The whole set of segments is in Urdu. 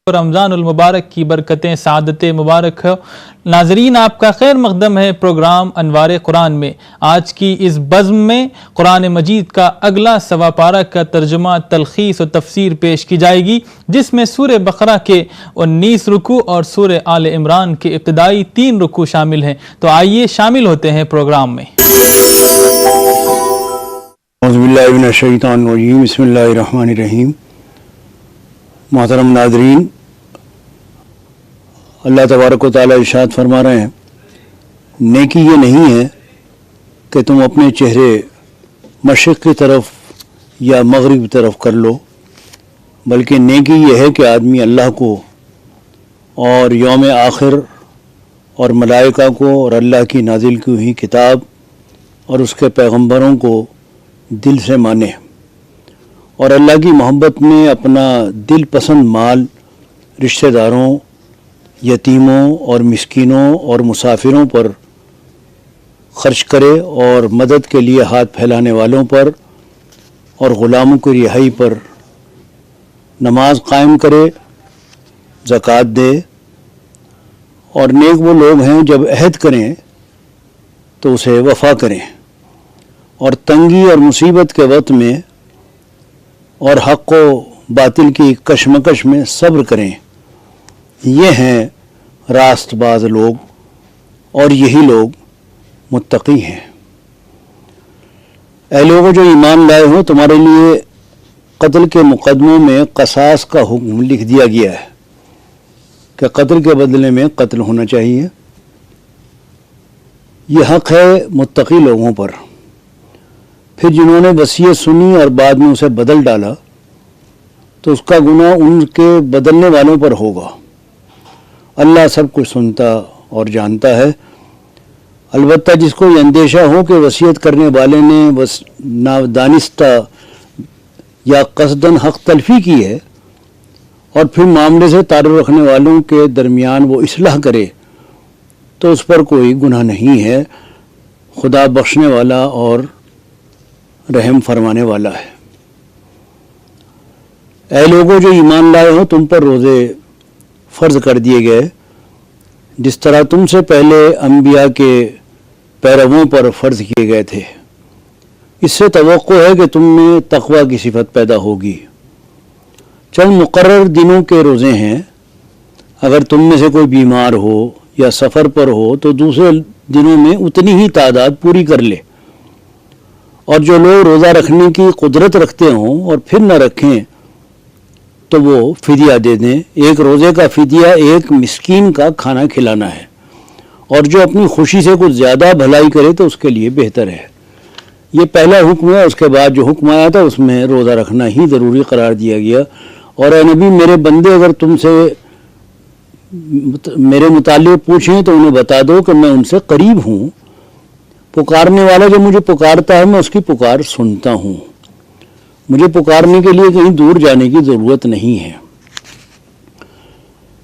رمضان المبارک کی برکتیں سعادت مبارک ہو۔ ناظرین، آپ کا خیر مقدم ہے پروگرام انوار قرآن میں۔ آج کی اس بزم میں قرآن مجید کا اگلا سوا پارہ کا ترجمہ، تلخیص و تفسیر پیش کی جائے گی، جس میں سورہ بقرہ کے 19 رکوع اور سورہ آل عمران کے ابتدائی 3 رکوع شامل ہیں۔ تو آئیے شامل ہوتے ہیں پروگرام میں۔ اعوذ باللہ من الشیطان الرجیم، بسم اللہ الرحمن الرحیم۔ محترم ناظرین، اللہ تبارک و تعالیٰ ارشاد فرما رہے ہیں، نیکی یہ نہیں ہے کہ تم اپنے چہرے مشرق کی طرف یا مغرب کی طرف کر لو، بلکہ نیکی یہ ہے کہ آدمی اللہ کو اور یوم آخر اور ملائکہ کو اور اللہ کی نازل کی ہوئی کتاب اور اس کے پیغمبروں کو دل سے مانے، اور اللہ کی محبت میں اپنا دل پسند مال رشتہ داروں، یتیموں اور مسکینوں اور مسافروں پر خرچ کرے، اور مدد کے لیے ہاتھ پھیلانے والوں پر اور غلاموں کی رہائی پر نماز قائم کرے، زکوٰۃ دے، اور نیک وہ لوگ ہیں جب عہد کریں تو اسے وفا کریں، اور تنگی اور مصیبت کے وقت میں اور حق و باطل کی کشمکش میں صبر کریں۔ یہ ہیں راست باز لوگ، اور یہی لوگ متقی ہیں۔ اے لوگوں جو ایمان لائے ہو، تمہارے لیے قتل کے مقدموں میں قصاص کا حکم لکھ دیا گیا ہے کہ قتل کے بدلے میں قتل ہونا چاہیے۔ یہ حق ہے متقی لوگوں پر۔ پھر جنہوں نے وصیت سنی اور بعد میں اسے بدل ڈالا تو اس کا گناہ ان کے بدلنے والوں پر ہوگا۔ اللہ سب کچھ سنتا اور جانتا ہے۔ البتہ جس کو یہ اندیشہ ہو کہ وصیت کرنے والے نے نادانستہ یا قصداً حق تلفی کی ہے، اور پھر معاملے سے تعلق رکھنے والوں کے درمیان وہ اصلاح کرے، تو اس پر کوئی گناہ نہیں ہے۔ خدا بخشنے والا اور رحم فرمانے والا ہے۔ اے لوگوں جو ایمان لائے ہو، تم پر روزے فرض کر دیے گئے، جس طرح تم سے پہلے انبیاء کے پیرووں پر فرض کیے گئے تھے۔ اس سے توقع ہے کہ تم میں تقوی کی صفت پیدا ہوگی۔ چند مقرر دنوں کے روزے ہیں۔ اگر تم میں سے کوئی بیمار ہو یا سفر پر ہو تو دوسرے دنوں میں اتنی ہی تعداد پوری کر لے، اور جو لوگ روزہ رکھنے کی قدرت رکھتے ہوں اور پھر نہ رکھیں تو وہ فدیہ دے دیں۔ ایک روزے کا فدیہ ایک مسکین کا کھانا کھلانا ہے، اور جو اپنی خوشی سے کچھ زیادہ بھلائی کرے تو اس کے لیے بہتر ہے۔ یہ پہلا حکم ہے۔ اس کے بعد جو حکم آیا تھا اس میں روزہ رکھنا ہی ضروری قرار دیا گیا۔ اور اے نبی، میرے بندے اگر تم سے میرے متعلق پوچھیں تو انہیں بتا دو کہ میں ان سے قریب ہوں۔ پکارنے والا جو مجھے پکارتا ہے میں اس کی پکار سنتا ہوں۔ مجھے پکارنے کے لیے کہیں دور جانے کی ضرورت نہیں ہے۔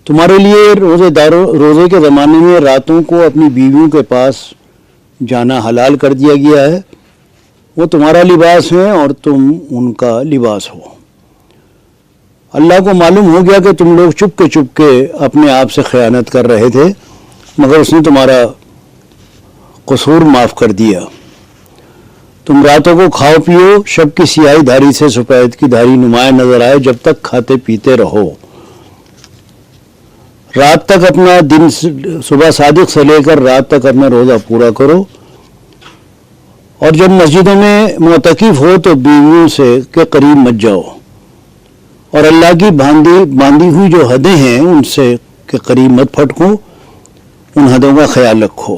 تمہارے لیے روزے کے زمانے میں راتوں کو اپنی بیویوں کے پاس جانا حلال کر دیا گیا ہے۔ وہ تمہارا لباس ہے اور تم ان کا لباس ہو۔ اللہ کو معلوم ہو گیا کہ تم لوگ چپ کے اپنے آپ سے خیانت کر رہے تھے، مگر اس نے تمہارا قصور معاف کر دیا۔ تم راتوں کو کھاؤ پیو، شب کی سیاہی دھاری سے سفید کی دھاری نمایاں نظر آئے، جب تک کھاتے پیتے رہو۔ رات تک اپنا دن، صبح صادق سے لے کر رات تک اپنا روزہ پورا کرو، اور جب مسجدوں میں معتکف ہو تو بیویوں سے کے قریب مت جاؤ، اور اللہ کی باندھی ہوئی جو حدیں ہیں ان سے کے قریب مت پھٹکو، ان حدوں کا خیال رکھو۔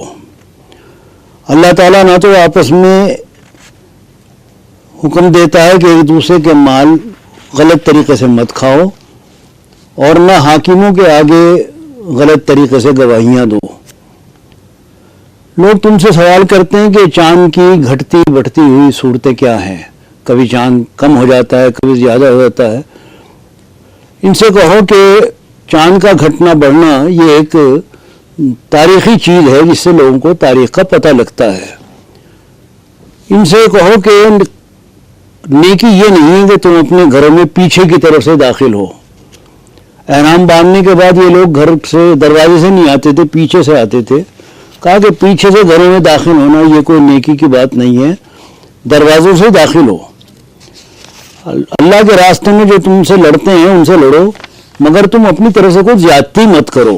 اللہ تعالیٰ نہ تو آپس میں حکم دیتا ہے کہ ایک دوسرے کے مال غلط طریقے سے مت کھاؤ، اور نہ حاکموں کے آگے غلط طریقے سے گواہیاں دو۔ لوگ تم سے سوال کرتے ہیں کہ چاند کی گھٹتی بڑھتی ہوئی صورتیں کیا ہیں؟ کبھی چاند کم ہو جاتا ہے، کبھی زیادہ ہو جاتا ہے۔ ان سے کہو کہ چاند کا گھٹنا بڑھنا یہ ایک تاریخی چیز ہے جس سے لوگوں کو تاریخ کا پتہ لگتا ہے۔ ان سے کہو کہ نیکی یہ نہیں ہے کہ تم اپنے گھروں میں پیچھے کی طرف سے داخل ہو۔ احرام باندھنے کے بعد یہ لوگ گھر سے دروازے سے نہیں آتے تھے، پیچھے سے آتے تھے. کہا کہ پیچھے سے گھروں میں داخل ہونا یہ کوئی نیکی کی بات نہیں ہے، دروازوں سے داخل ہو. اللہ کے راستے میں جو تم سے لڑتے ہیں ان سے لڑو، مگر تم اپنی طرف سے کوئی زیادتی مت کرو،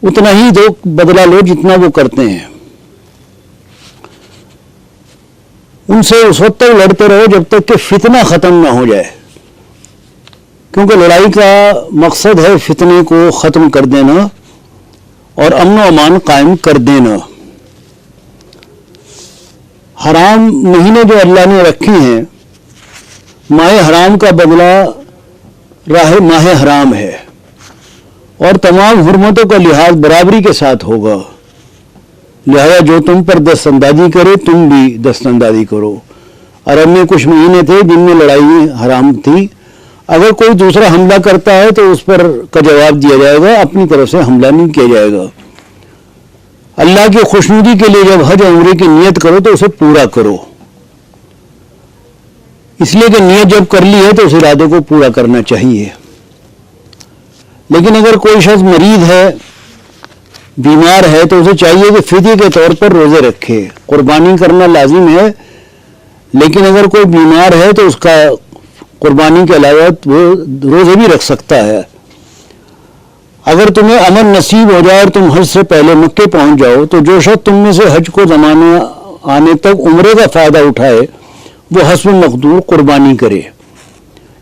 اتنا ہی دو بدلہ لو جتنا وہ کرتے ہیں. ان سے اس وقت تک لڑتے رہو جب تک کہ فتنہ ختم نہ ہو جائے، کیونکہ لڑائی کا مقصد ہے فتنے کو ختم کر دینا اور امن و امان قائم کر دینا. حرام مہینے جو اللہ نے رکھی ہیں، ماہ حرام کا بدلہ راہ ماہ حرام ہے، اور تمام حرمتوں کا لحاظ برابری کے ساتھ ہوگا. لہذا جو تم پر دست اندازی کرے تم بھی دست اندازی کرو. عرب میں کچھ مہینے تھے جن میں لڑائی حرام تھی. اگر کوئی دوسرا حملہ کرتا ہے تو اس پر کا جواب دیا جائے گا، اپنی طرف سے حملہ نہیں کیا جائے گا. اللہ کی خوشنودی کے لیے جب حج عمرے کی نیت کرو تو اسے پورا کرو، اس لیے کہ نیت جب کر لی ہے تو اس ارادے کو پورا کرنا چاہیے. لیکن اگر کوئی شخص مریض ہے، بیمار ہے، تو اسے چاہیے کہ فدیے کے طور پر روزے رکھے. قربانی کرنا لازم ہے، لیکن اگر کوئی بیمار ہے تو اس کا قربانی کے علاوہ وہ روزے بھی رکھ سکتا ہے. اگر تمہیں امن نصیب ہو جائے اور تم حج سے پہلے مکے پہنچ جاؤ تو جو شخص تم میں سے حج کو زمانے آنے تک عمرے کا فائدہ اٹھائے وہ حسب مقدور قربانی کرے،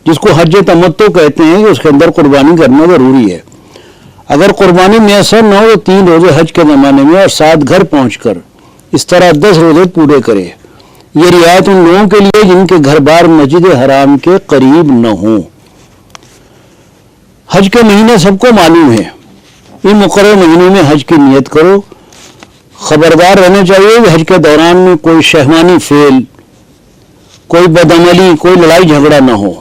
جس کو حج تمتع کہتے ہیں کہ اس کے اندر قربانی کرنا ضروری ہے. اگر قربانی میسر نہ ہو تو 3 روزے حج کے زمانے میں اور 7 گھر پہنچ کر اس طرح 10 روزے پورے کرے. یہ رعایت ان لوگوں کے لیے جن کے گھر بار مسجد حرام کے قریب نہ ہوں. حج کے مہینے سب کو معلوم ہے، ان مقررہ مہینے میں حج کی نیت کرو. خبردار رہنا چاہیے کہ حج کے دوران میں کوئی شہوانی فعل، کوئی بدعملی، کوئی لڑائی جھگڑا نہ ہو.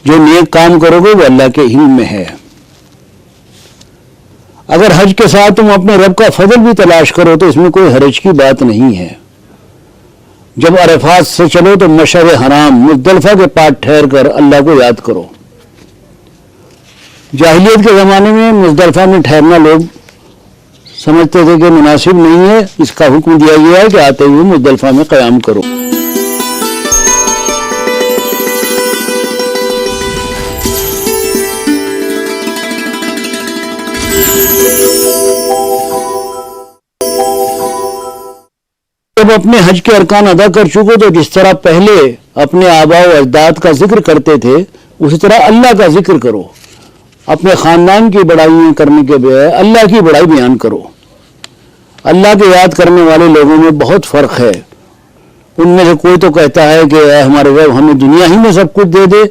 جو نیک کام کرو گے وہ اللہ کے علم میں ہے. اگر حج کے ساتھ تم اپنے رب کا فضل بھی تلاش کرو تو اس میں کوئی حرج کی بات نہیں ہے. جب عرفات سے چلو تو مشعر حرام مزدلفہ کے پاس ٹھہر کر اللہ کو یاد کرو. جاہلیت کے زمانے میں مزدلفہ میں ٹھہرنا لوگ سمجھتے تھے کہ مناسب نہیں ہے، اس کا حکم دیا گیا ہے کہ آتے ہوئے مزدلفہ میں قیام کرو. جب اپنے حج کے ارکان ادا کر چکو تو جس طرح پہلے اپنے آباء و اجداد کا ذکر کرتے تھے اسی طرح اللہ کا ذکر کرو. اپنے خاندان کی بڑائیاں کرنے کے بجائے اللہ کی بڑائی بیان کرو. اللہ کے یاد کرنے والے لوگوں میں بہت فرق ہے. ان میں سے کوئی تو کہتا ہے کہ اے ہمارے رب ہمیں دنیا ہی میں سب کچھ دے دے،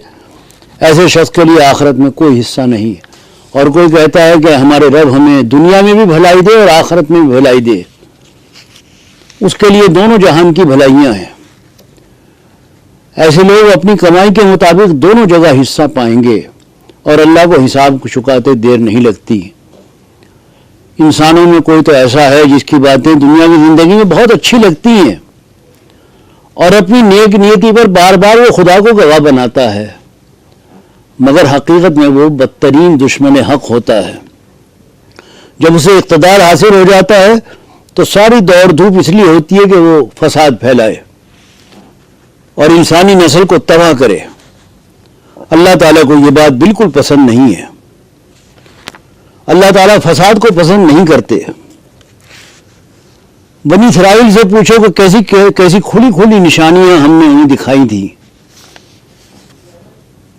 ایسے شخص کے لیے آخرت میں کوئی حصہ نہیں. اور کوئی کہتا ہے کہ ہمارے رب ہمیں دنیا میں بھی بھلائی دے اور آخرت میں بھی بھلائی دے، اس کے لیے دونوں جہان کی بھلائیاں ہیں. ایسے لوگ اپنی کمائی کے مطابق دونوں جگہ حصہ پائیں گے اور اللہ کو حساب کو چکاتے دیر نہیں لگتی. انسانوں میں کوئی تو ایسا ہے جس کی باتیں دنیا کی زندگی میں بہت اچھی لگتی ہیں اور اپنی نیک نیتی پر بار بار وہ خدا کو گواہ بناتا ہے، مگر حقیقت میں وہ بدترین دشمن حق ہوتا ہے. جب اسے اقتدار حاصل ہو جاتا ہے تو ساری دوڑ دھوپ اس لیے ہوتی ہے کہ وہ فساد پھیلائے اور انسانی نسل کو تباہ کرے. اللہ تعالیٰ کو یہ بات بالکل پسند نہیں ہے. اللہ تعالیٰ فساد کو پسند نہیں کرتے. بنی اسرائیل سے پوچھو کہ کیسی کھلی کھلی نشانیاں ہم نے انہیں دکھائی تھی.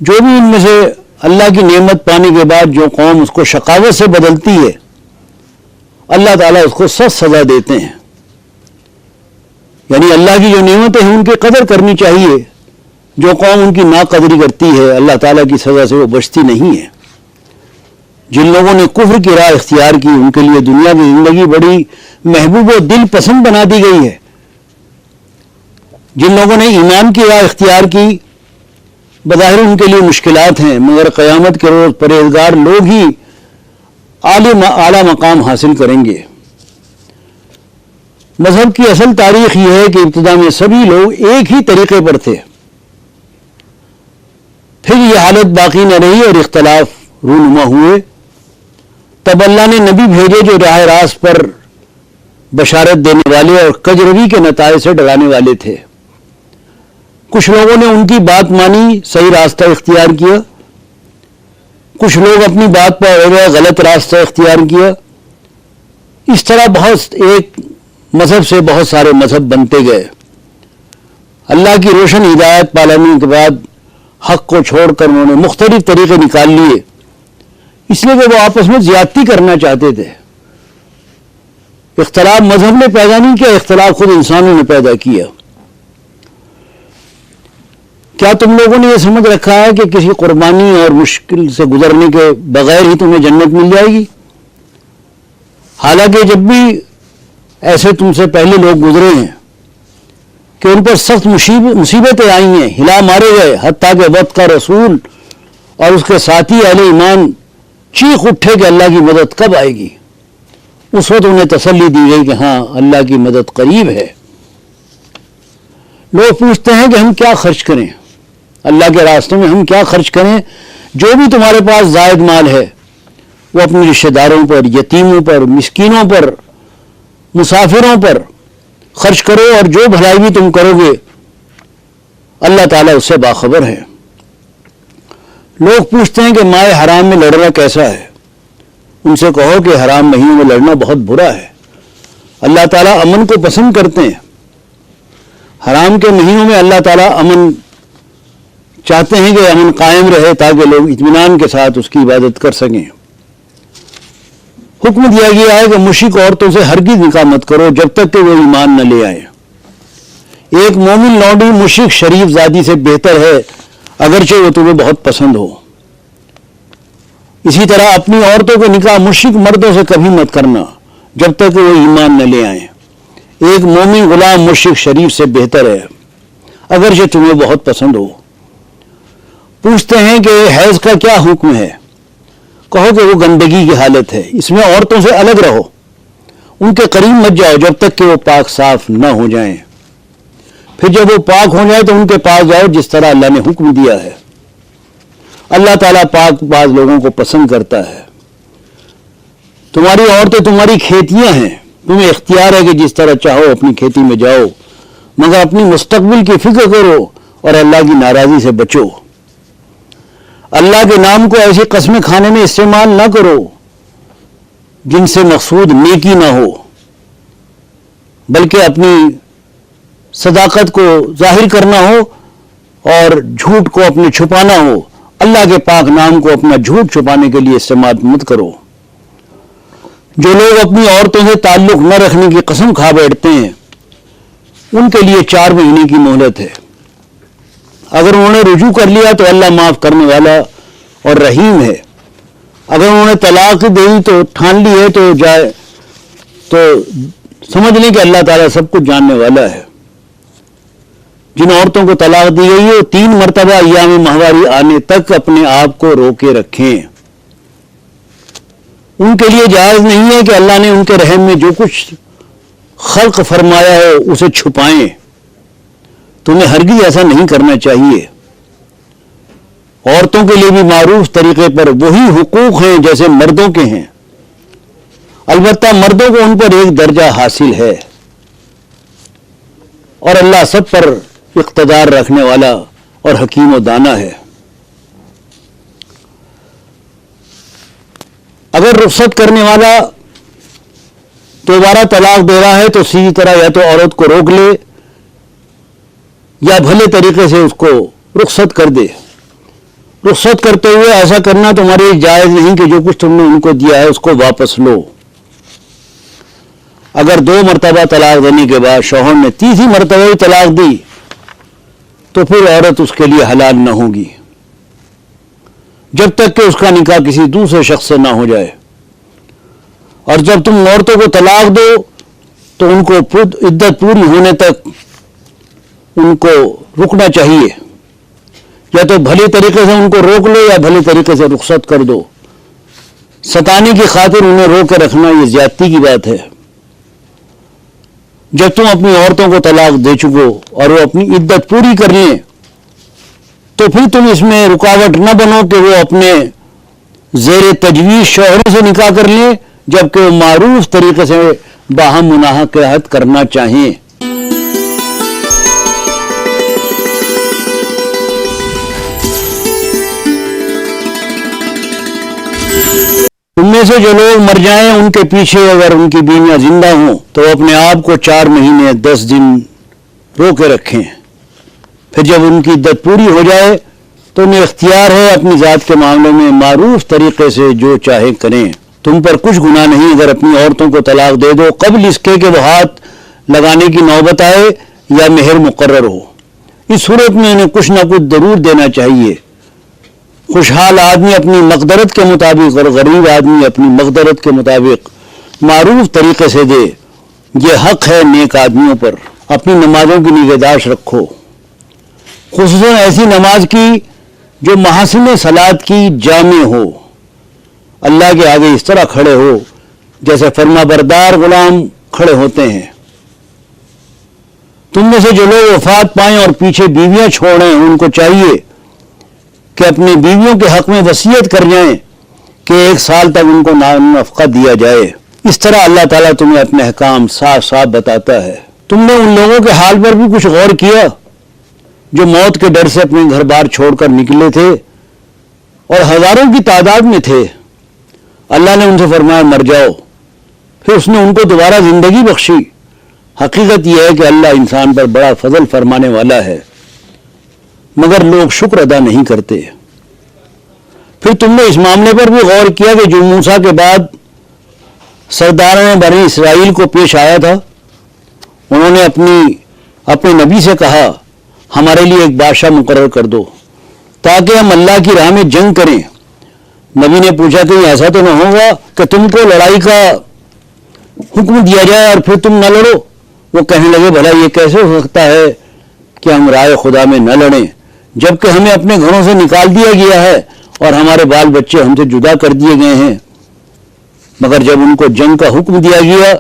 جو بھی ان میں سے اللہ کی نعمت پانے کے بعد جو قوم اس کو شقاوت سے بدلتی ہے اللہ تعالیٰ اس کو سخت سزا دیتے ہیں. یعنی اللہ کی جو نعمتیں ہیں ان کی قدر کرنی چاہیے. جو قوم ان کی ناقدری کرتی ہے اللہ تعالیٰ کی سزا سے وہ بچتی نہیں ہے. جن لوگوں نے کفر کی راہ اختیار کی ان کے لیے دنیا کی زندگی بڑی محبوب و دل پسند بنا دی گئی ہے. جن لوگوں نے ایمان کی راہ اختیار کی بظاہر ان کے لیے مشکلات ہیں، مگر قیامت کے روز پرہیزگار لوگ ہی اعلیٰ مقام حاصل کریں گے. مذہب کی اصل تاریخ یہ ہے کہ ابتدا میں سبھی لوگ ایک ہی طریقے پر تھے، پھر یہ حالت باقی نہ رہی اور اختلاف رونما ہوئے، تب اللہ نے نبی بھیجے جو راہ راست پر بشارت دینے والے اور کجروی کے نتائج سے ڈرانے والے تھے۔ کچھ لوگوں نے ان کی بات مانی، صحیح راستہ اختیار کیا، کچھ لوگ اپنی بات پر اڑ گئے، غلط راستہ اختیار کیا۔ اس طرح ایک مذہب سے بہت سارے مذہب بنتے گئے۔ اللہ کی روشن ہدایت پالانے کے بعد حق کو چھوڑ کر انہوں نے مختلف طریقے نکال لیے، اس لیے کہ وہ آپس میں زیادتی کرنا چاہتے تھے۔ اختلاف مذہب نے پیدا نہیں کیا، اختلاف خود انسانوں نے پیدا کیا۔ کیا تم لوگوں نے یہ سمجھ رکھا ہے کہ کسی قربانی اور مشکل سے گزرنے کے بغیر ہی تمہیں جنت مل جائے گی؟ حالانکہ جب بھی ایسے تم سے پہلے لوگ گزرے ہیں کہ ان پر سخت مصیبتیں آئی ہیں، ہلا مارے گئے، حتیٰ کہ وقت کا رسول اور اس کے ساتھی اہل ایمان چیخ اٹھے کہ اللہ کی مدد کب آئے گی۔ اس وقت انہیں تسلی دی گئی کہ ہاں اللہ کی مدد قریب ہے۔ لوگ پوچھتے ہیں کہ ہم کیا خرچ کریں، اللہ کے راستے میں ہم کیا خرچ کریں؟ جو بھی تمہارے پاس زائد مال ہے وہ اپنے رشتہ داروں پر، یتیموں پر، مسکینوں پر، مسافروں پر خرچ کرو، اور جو بھلائی بھی تم کرو گے اللہ تعالیٰ اس سے باخبر ہے۔ لوگ پوچھتے ہیں کہ مائے حرام میں لڑنا کیسا ہے؟ ان سے کہو کہ حرام مہینوں میں لڑنا بہت برا ہے۔ اللہ تعالیٰ امن کو پسند کرتے ہیں۔ حرام کے مہینوں میں اللہ تعالیٰ امن چاہتے ہیں کہ امن قائم رہے تاکہ لوگ اطمینان کے ساتھ اس کی عبادت کر سکیں۔ حکم دیا گیا ہے کہ مشرک عورتوں سے ہرگز نکاح مت کرو جب تک کہ وہ ایمان نہ لے آئیں۔ ایک مومن لونڈی مشرک شریف زادی سے بہتر ہے اگرچہ وہ تمہیں بہت پسند ہو۔ اسی طرح اپنی عورتوں کو نکاح مشرک مردوں سے کبھی مت کرنا جب تک کہ وہ ایمان نہ لے آئیں۔ ایک مومن غلام مشرک شریف سے بہتر ہے اگرچہ تمہیں بہت پسند ہو۔ پوچھتے ہیں کہ حیض کا کیا حکم ہے؟ کہو کہ وہ گندگی کی حالت ہے، اس میں عورتوں سے الگ رہو، ان کے قریب مت جاؤ جب تک کہ وہ پاک صاف نہ ہو جائیں، پھر جب وہ پاک ہو جائیں تو ان کے پاس جاؤ جس طرح اللہ نے حکم دیا ہے۔ اللہ تعالیٰ پاک باز لوگوں کو پسند کرتا ہے۔ تمہاری عورتیں تمہاری کھیتیاں ہیں، تمہیں اختیار ہے کہ جس طرح چاہو اپنی کھیتی میں جاؤ، مگر اپنی مستقبل کی فکر کرو اور اللہ کی ناراضی سے بچو۔ اللہ کے نام کو ایسی قسمیں کھانے میں استعمال نہ کرو جن سے مقصود نیکی نہ ہو، بلکہ اپنی صداقت کو ظاہر کرنا ہو اور جھوٹ کو اپنے چھپانا ہو۔ اللہ کے پاک نام کو اپنا جھوٹ چھپانے کے لیے استعمال مت کرو۔ جو لوگ اپنی عورتوں سے تعلق نہ رکھنے کی قسم کھا بیٹھتے ہیں ان کے لیے 4 مہینے کی مہلت ہے۔ اگر انہوں نے رجوع کر لیا تو اللہ معاف کرنے والا اور رحیم ہے۔ اگر انہوں نے طلاق دے دی تو ٹھان لی ہے تو سمجھ لیں کہ اللہ تعالیٰ سب کچھ جاننے والا ہے۔ جن عورتوں کو طلاق دی گئی ہے وہ 3 مرتبہ ایام ماہواری آنے تک اپنے آپ کو روکے رکھیں۔ ان کے لیے جائز نہیں ہے کہ اللہ نے ان کے رحم میں جو کچھ خلق فرمایا ہے اسے چھپائیں۔ تمہیں ہرگز ایسا نہیں کرنا چاہیے۔ عورتوں کے لیے بھی معروف طریقے پر وہی حقوق ہیں جیسے مردوں کے ہیں، البتہ مردوں کو ان پر ایک درجہ حاصل ہے، اور اللہ سب پر اقتدار رکھنے والا اور حکیم و دانا ہے۔ اگر رخصت کرنے والا دوبارہ طلاق دے رہا ہے تو سیدھی طرح یا تو عورت کو روک لے یا بھلے طریقے سے اس کو رخصت کر دے۔ رخصت کرتے ہوئے ایسا کرنا تمہارے لیے جائز نہیں کہ جو کچھ تم نے ان کو دیا ہے اس کو واپس لو۔ اگر 2 مرتبہ طلاق دینے کے بعد شوہر نے 3ری مرتبہ بھی طلاق دی تو پھر عورت اس کے لیے حلال نہ ہوگی جب تک کہ اس کا نکاح کسی دوسرے شخص سے نہ ہو جائے۔ اور جب تم عورتوں کو طلاق دو تو ان کو عدت پوری ہونے تک ان کو رکنا چاہیے، یا تو بھلی طریقے سے ان کو روک لو یا بھلی طریقے سے رخصت کر دو۔ ستانے کی خاطر انہیں روک کے رکھنا یہ زیادتی کی بات ہے۔ جب تم اپنی عورتوں کو طلاق دے چکو اور وہ اپنی عدت پوری کر لیں تو پھر تم اس میں رکاوٹ نہ بنو کہ وہ اپنے زیر تجویز شوہروں سے نکاح کر لیں جبکہ وہ معروف طریقے سے باہم مناح کے عہد کرنا چاہیں۔ تم میں سے جو لوگ مر جائیں ان کے پیچھے اگر ان کی بیویاں زندہ ہوں تو اپنے آپ کو 4 مہینے 10 دن رو کے رکھیں، پھر جب ان کی عدت پوری ہو جائے تو انہیں اختیار ہے اپنی ذات کے معاملوں میں معروف طریقے سے جو چاہے کریں۔ تم پر کچھ گناہ نہیں اگر اپنی عورتوں کو طلاق دے دو قبل اس کے کہ وہ ہاتھ لگانے کی نوبت آئے یا مہر مقرر ہو۔ اس صورت میں انہیں کچھ نہ کچھ ضرور دینا چاہیے۔ خوشحال آدمی اپنی مقدرت کے مطابق اور غریب آدمی اپنی مقدرت کے مطابق معروف طریقے سے دے، یہ حق ہے نیک آدمیوں پر۔ اپنی نمازوں کی نگہداشت رکھو، خصوصاً ایسی نماز کی جو محاسن صلاۃ کی جامع ہو، اللہ کے آگے اس طرح کھڑے ہو جیسے فرما بردار غلام کھڑے ہوتے ہیں۔ تم میں سے جو لوگ وفات پائیں اور پیچھے بیویاں چھوڑیں ان کو چاہیے کہ اپنی بیویوں کے حق میں وصیت کر جائیں کہ 1 سال تک ان کو نفقہ دیا جائے۔ اس طرح اللہ تعالیٰ تمہیں اپنے احکام صاف صاف بتاتا ہے۔ تم نے ان لوگوں کے حال پر بھی کچھ غور کیا جو موت کے ڈر سے اپنے گھر بار چھوڑ کر نکلے تھے اور ہزاروں کی تعداد میں تھے؟ اللہ نے ان سے فرمایا مر جاؤ، پھر اس نے ان کو دوبارہ زندگی بخشی۔ حقیقت یہ ہے کہ اللہ انسان پر بڑا فضل فرمانے والا ہے، مگر لوگ شکر ادا نہیں کرتے۔ پھر تم نے اس معاملے پر بھی غور کیا کہ جو موسیٰ کے بعد سرداران بنی اسرائیل کو پیش آیا تھا، انہوں نے اپنے نبی سے کہا ہمارے لیے ایک بادشاہ مقرر کر دو تاکہ ہم اللہ کی راہ میں جنگ کریں۔ نبی نے پوچھا کہ ایسا تو نہ ہوگا کہ تم کو لڑائی کا حکم دیا جائے اور پھر تم نہ لڑو؟ وہ کہنے لگے بھلا یہ کیسے ہو سکتا ہے کہ ہم رائے خدا میں نہ لڑیں جبکہ ہمیں اپنے گھروں سے نکال دیا گیا ہے اور ہمارے بال بچے ہم سے جدا کر دیے گئے ہیں۔ مگر جب ان کو جنگ کا حکم دیا گیا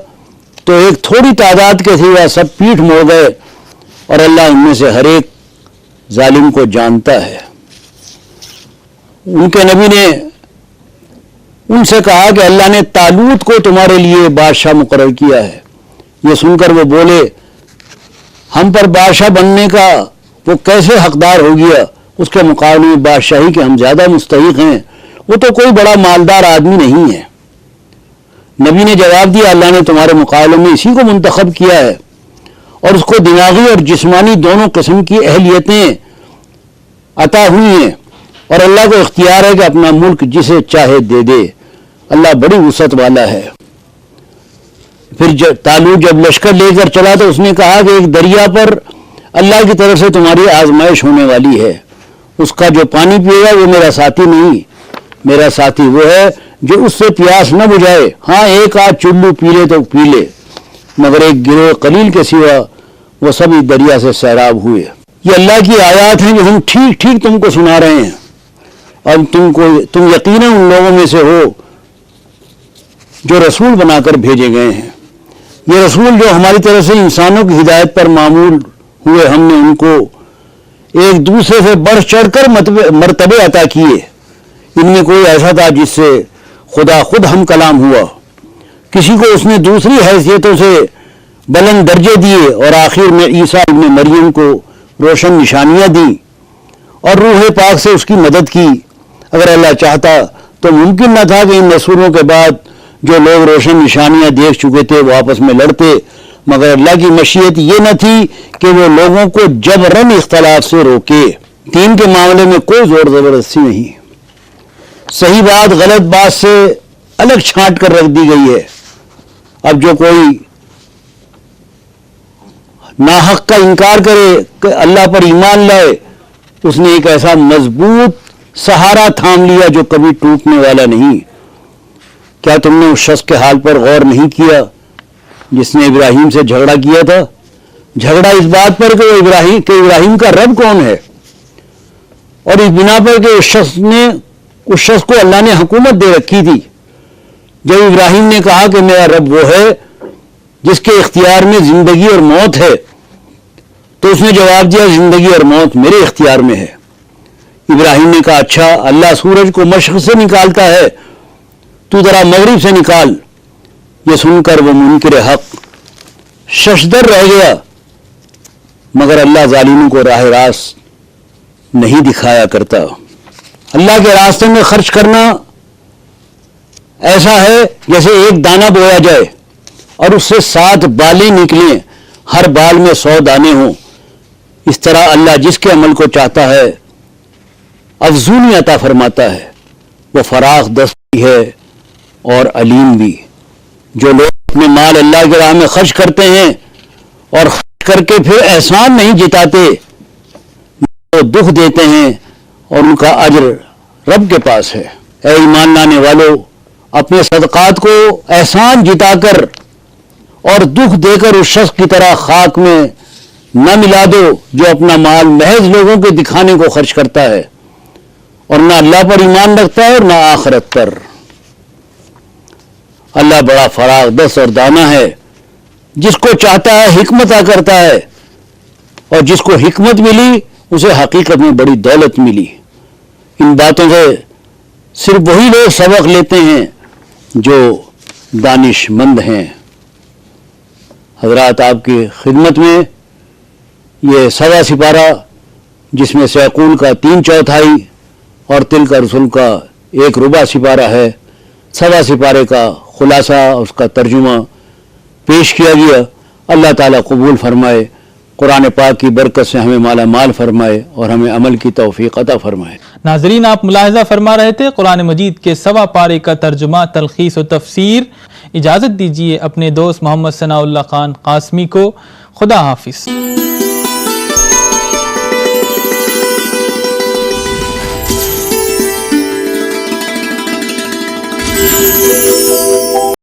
تو ایک تھوڑی تعداد کے سوا سب پیٹھ موڑ گئے اور اللہ ان میں سے ہر ایک ظالم کو جانتا ہے۔ ان کے نبی نے ان سے کہا کہ اللہ نے طالوت کو تمہارے لیے بادشاہ مقرر کیا ہے۔ یہ سن کر وہ بولے ہم پر بادشاہ بننے کا وہ کیسے حقدار ہو گیا؟ اس کے مقابلے میں بادشاہی کے ہم زیادہ مستحق ہیں، وہ تو کوئی بڑا مالدار آدمی نہیں ہے۔ نبی نے جواب دیا اللہ نے تمہارے مقابلے میں اسی کو منتخب کیا ہے اور اس کو دماغی اور جسمانی دونوں قسم کی اہلیتیں عطا ہوئی ہیں اور اللہ کو اختیار ہے کہ اپنا ملک جسے چاہے دے دے۔ اللہ بڑی وسعت والا ہے۔ پھر طالوت جب لشکر لے کر چلا تو اس نے کہا کہ ایک دریا پر اللہ کی طرف سے تمہاری آزمائش ہونے والی ہے، اس کا جو پانی پیے گا وہ میرا ساتھی نہیں، میرا ساتھی وہ ہے جو اس سے پیاس نہ بجھائے۔ ہاں ایک آدھ چلو پی لے تو پی لے، مگر ایک گروہ قلیل کے سوا وہ سبھی دریا سے سیراب ہوئے۔ یہ اللہ کی آیات ہیں جو ہم ٹھیک ٹھیک تم کو سنا رہے ہیں اور تم یقیناً ان لوگوں میں سے ہو جو رسول بنا کر بھیجے گئے ہیں۔ یہ رسول جو ہماری طرف سے انسانوں کی ہدایت پر معمول ہوئے، ہم نے ان کو ایک دوسرے سے بڑھ چڑھ کر مرتبے عطا کیے۔ ان میں کوئی ایسا تھا جس سے خدا خود ہم کلام ہوا، کسی کو اس نے دوسری حیثیتوں سے بلند درجے دیے اور آخر میں عیسیٰ ابن مریم کو روشن نشانیاں دیں اور روح پاک سے اس کی مدد کی۔ اگر اللہ چاہتا تو ممکن نہ تھا کہ ان رسولوں کے بعد جو لوگ روشن نشانیاں دیکھ چکے تھے وہ آپس میں لڑتے، مگر اللہ کی مشیت یہ نہ تھی کہ وہ لوگوں کو جبراً اختلاف سے روکے۔ دین کے معاملے میں کوئی زور زبردستی نہیں، صحیح بات غلط بات سے الگ چھانٹ کر رکھ دی گئی ہے۔ اب جو کوئی ناحق کا انکار کرے کہ اللہ پر ایمان لائے، اس نے ایک ایسا مضبوط سہارا تھام لیا جو کبھی ٹوٹنے والا نہیں۔ کیا تم نے اس شخص کے حال پر غور نہیں کیا جس نے ابراہیم سے جھگڑا کیا تھا؟ جھگڑا اس بات پر کہ ابراہیم کا رب کون ہے، اور اس بنا پر کہ اس شخص کو اللہ نے حکومت دے رکھی تھی۔ جب ابراہیم نے کہا کہ میرا رب وہ ہے جس کے اختیار میں زندگی اور موت ہے، تو اس نے جواب دیا زندگی اور موت میرے اختیار میں ہے، ابراہیم نے کہا اچھا اللہ سورج کو مشرق سے نکالتا ہے تو ذرا مغرب سے نکال. یہ سن کر وہ منکر حق ششدر رہ گیا، مگر اللہ ظالموں کو راہ راست نہیں دکھایا کرتا. اللہ کے راستے میں خرچ کرنا ایسا ہے جیسے ایک دانہ بویا جائے اور اس سے 7 بالیں نکلیں، ہر بال میں 100 دانے ہوں. اس طرح اللہ جس کے عمل کو چاہتا ہے افزونی عطا فرماتا ہے. وہ فراخ دست بھی ہے اور علیم بھی. جو لوگ اپنے مال اللہ کے راہ میں خرچ کرتے ہیں اور خرچ کر کے پھر احسان نہیں جتاتے، وہ دکھ دیتے ہیں اور ان کا اجر رب کے پاس ہے. اے ایمان لانے والو، اپنے صدقات کو احسان جتا کر اور دکھ دے کر اس شخص کی طرح خاک میں نہ ملا دو جو اپنا مال محض لوگوں کے دکھانے کو خرچ کرتا ہے اور نہ اللہ پر ایمان رکھتا ہے اور نہ آخرت پر. اللہ بڑا فراغ دست اور دانا ہے، جس کو چاہتا ہے حکمت عطا کرتا ہے، اور جس کو حکمت ملی اسے حقیقت میں بڑی دولت ملی. ان باتوں سے صرف وہی لوگ سبق لیتے ہیں جو دانش مند ہیں. حضرات، آپ کی خدمت میں یہ 1.25 سپارہ، جس میں سیقول کا 3/4 اور تل کا رسول کا 1/4 سپارہ ہے، 1.25 سپارے کا خلاصہ، اس کا ترجمہ پیش کیا گیا. اللہ تعالیٰ قبول فرمائے، قرآن پاک کی برکت سے ہمیں مالا مال فرمائے اور ہمیں عمل کی توفیق عطا فرمائے. ناظرین، آپ ملاحظہ فرما رہے تھے قرآن مجید کے 1.25 پارے کا ترجمہ، تلخیص و تفسیر. اجازت دیجیے اپنے دوست محمد ثناء اللہ خان قاسمی کو. خدا حافظ.